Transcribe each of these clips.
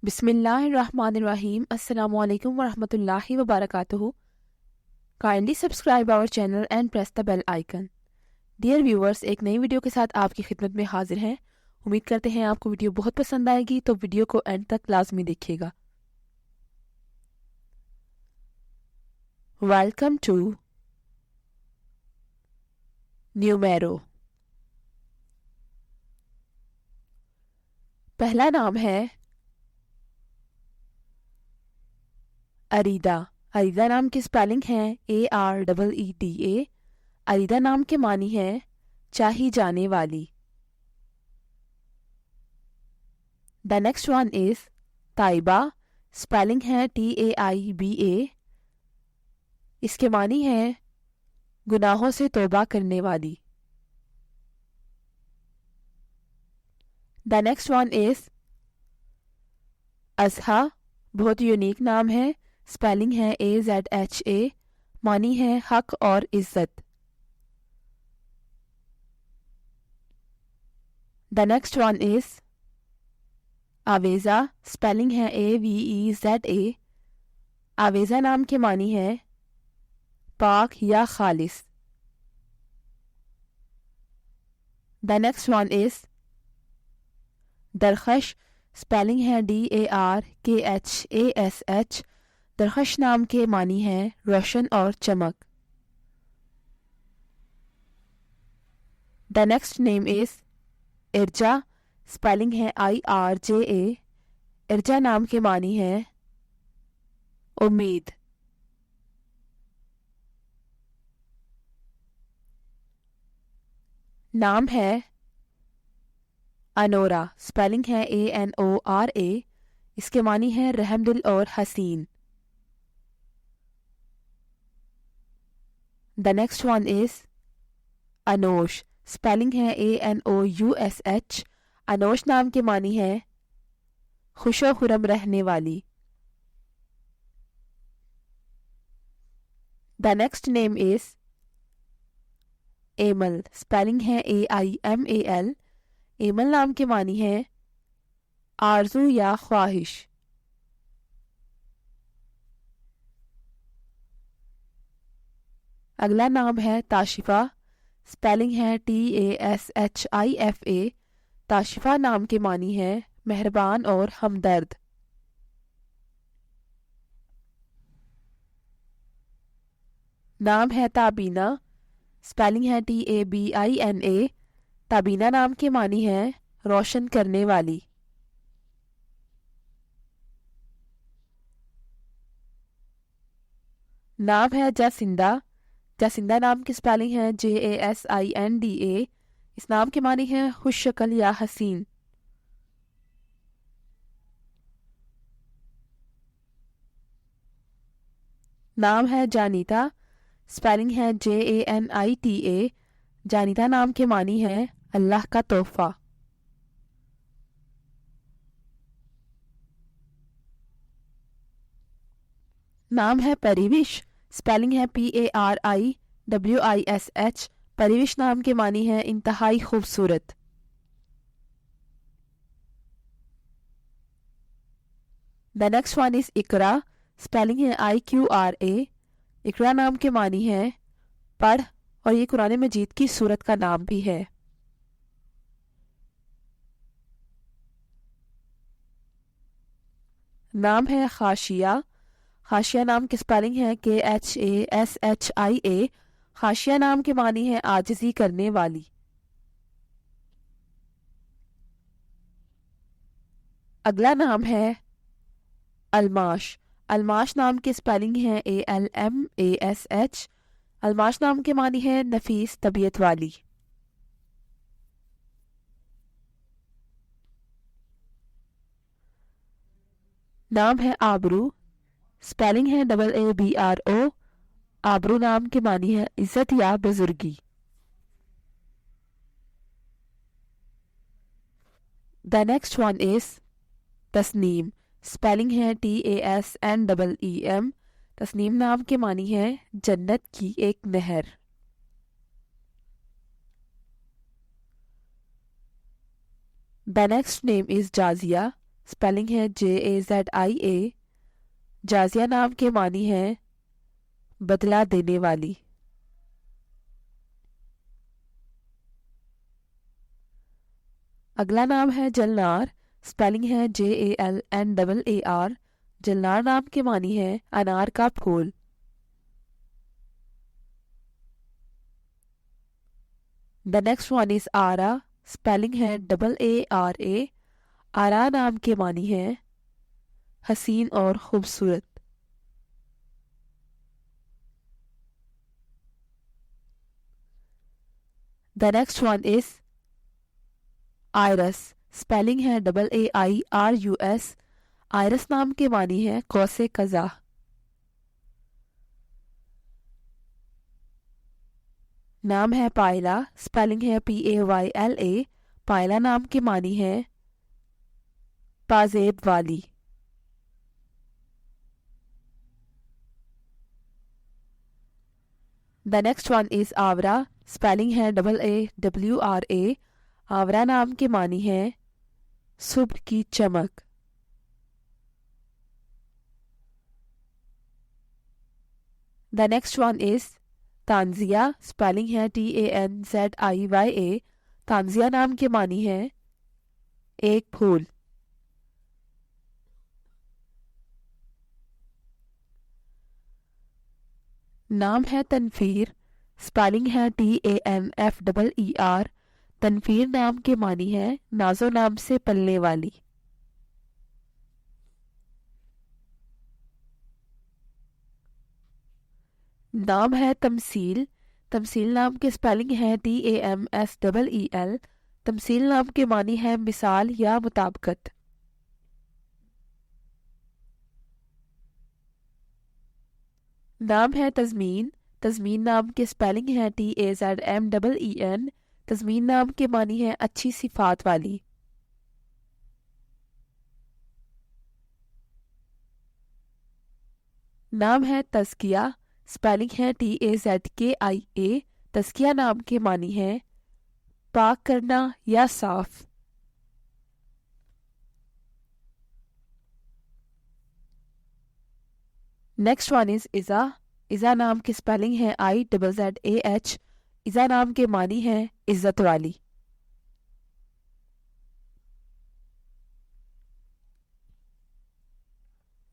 Bismillahirrahmanirrahim. Assalamu alaikum wa rahmatullahi wa barakatuhu. Kindly subscribe our channel and press the bell icon. Dear viewers, एक नई video के साथ आपकी खिदमत में हाजिर हैं। उम्मीद करते हैं आपको वीडियो बहुत पसंद आएगी, तो वीडियो को एंड तक लाजमी देखिएगा। Welcome to Numero. पहला नाम है अरीदा। अरीदा नाम की स्पेलिंग है AREEDA। अरीदा नाम के मानी है चाही जाने वाली। The next one is Taiba. Spelling है TAIBA। इसके मानी है गुनाहों से तौबा करने वाली। The next one is Azha. बहुत यूनिक नाम है। स्पेलिंग है AZHA। मानी है हक और इज्जत। The next one is Aveza. Spelling है AVEZA। आवेज़ा नाम के मानी है पाक या खालिस। The next one is Darkhash. Spelling है DARKHASH। दरखश नाम के मानी है रोशन और चमक। The next name is Irja. Spelling है IRJA। इर्जा नाम के मानी है उम्मीद। नाम है अनोरा। स्पेलिंग है ANORA। इसके मानी है रहमदिल और हसीन। The next one is Anoush. Spelling है ANOUSH। अनोश नाम के मानी है खुशो खुरम रहने वाली। The next name is Aimal. Spelling है AIMAL। एमल नाम के मानी है आरजू या ख्वाहिश। अगला नाम है ताशिफा। स्पेलिंग है TASHIFA। ताशिफा नाम के मानी है मेहरबान और हमदर्द। नाम है ताबीना। स्पेलिंग है TABINA। ताबीना नाम के मानी है रोशन करने वाली। नाम है जासिंदा। जासिंदा नाम की स्पेलिंग है JASINDA। इस नाम के मानी है खुश शक्ल या हसीन। नाम है जानीता। स्पेलिंग है JANITA। जानीता नाम के मानी है अल्लाह का तोहफा। नाम है परिविश। स्पेलिंग है PARIWISH। परिविश नाम के मानी है इंतहाई खूबसूरत। The next one is Iqra. Spelling है IQRA। इकरा नाम के मानी है पढ़, और ये कुरान मजीद की सूरत का नाम भी है। नाम है खाशिया। खाशिया नाम की स्पेलिंग है KHASHIA। खाशिया नाम के मानी है आजिज़ी करने वाली। अगला नाम है अलमाश। अलमाश नाम की स्पेलिंग है ALMASH। अलमाश नाम के मानी है नफीस तबीयत वाली। नाम है आबरू। स्पेलिंग है AABRO। आबरू नाम के मानी है इज्जत या बुजुर्गी। The next one is Tasneem. Spelling है TASNEEM। तस्नीम नाम के मानी है जन्नत की एक नहर। The next name is Jazia. Spelling है JAZIA। जाजिया नाम के मानी है बदला देने वाली। अगला नाम है जलनार। स्पेलिंग है JALNAAR। जलनार नाम के मानी है अनार का फूल। The next one is Aara. Spelling है AARA। आरा नाम के मानी है हसीन और खूबसूरत। The next one is Aairus. Spelling है AAIRUS। आयरस नाम के मानी है कौसे कज़ा। नाम है पायला। स्पेलिंग है PAYLA। पायला नाम के मानी है पाजेब वाली। द नेक्स्ट वन इज आवरा। स्पेलिंग है AAWRA। आवरा नाम के मानी है सुबह की चमक। The next one is Tanziya. Spelling है TANZIYA। तांजिया नाम के मानी है एक फूल। नाम है तनफीर। स्पेलिंग है TANFEER। तनफीर नाम के मानी है नाजो नाम से पलने वाली। नाम है तमसील। तमसील नाम के स्पेलिंग है TAMSEEL। तमसील नाम के मानी है मिसाल या मुताबिकत। नाम है तज़मीन। तज़मीन नाम के स्पेलिंग है TAZMEEN। तज़मीन नाम के मानी है अच्छी सिफात वाली। नाम है तज़किया। स्पेलिंग है TAZKIA। तज़किया नाम के मानी है पाक करना या साफ। Next one is Iza. Iza नाम की स्पेलिंग है IZZAH। इज़ा नाम के मानी है इज्जत वाली।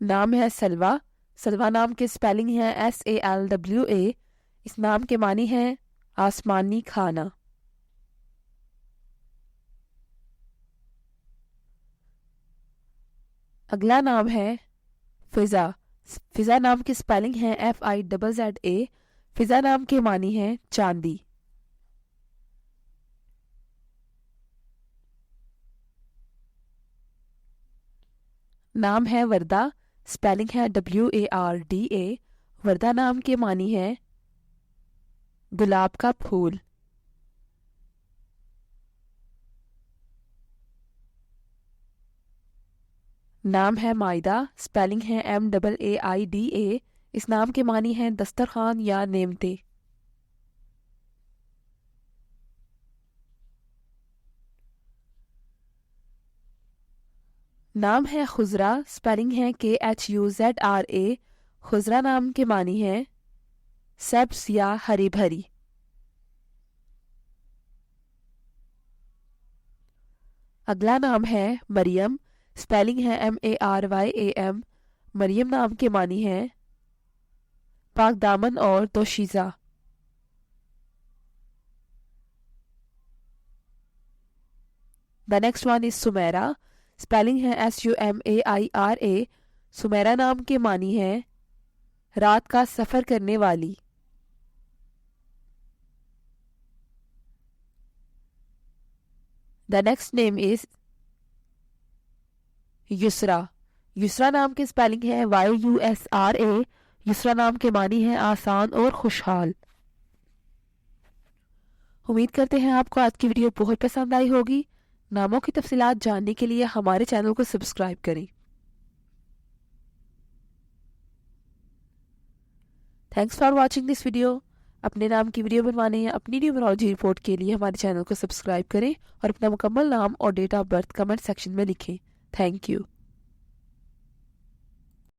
नाम है सलवा। सलवा नाम के स्पेलिंग है SALWA। इस नाम के मानी है आसमानी खाना। अगला नाम है फिजा। फिजा नाम की स्पेलिंग है FIZZA। फिजा नाम के मानी है चांदी। नाम है वर्दा। स्पेलिंग है WARDA। वर्दा नाम के मानी है गुलाब का फूल। नाम है मायदा। स्पेलिंग है MAAIDA। इस नाम के मानी है दस्तरखान या नेमते। नाम है खुजरा। स्पेलिंग है KHUZRA। खुजरा नाम के मानी है सब्ज या हरी भरी। अगला नाम है मरियम। स्पेलिंग है MARYAM। मरियम नाम के मानी है पाक दामन और दोशीज़ा। The next one is Sumaira. Spelling है SUMAIRA। सुमेरा नाम के मानी है रात का सफर करने वाली। The next name is Yusra. Yusra नाम की स्पेलिंग है YUSRA। युसरा नाम के मानी है आसान और खुशहाल। उम्मीद करते हैं आपको आज की वीडियो बहुत पसंद आई होगी। नामों की तफसीलात जानने के लिए हमारे चैनल को सब्सक्राइब करें। Thanks for watching this video. अपने नाम की वीडियो बनवाने या अपनी न्यूमरोलॉजी रिपोर्ट के लिए हमारे चैनल को सब्सक्राइब करें और अपना मुकम्मल नाम और date of birth comment section में लिखें। Thank you.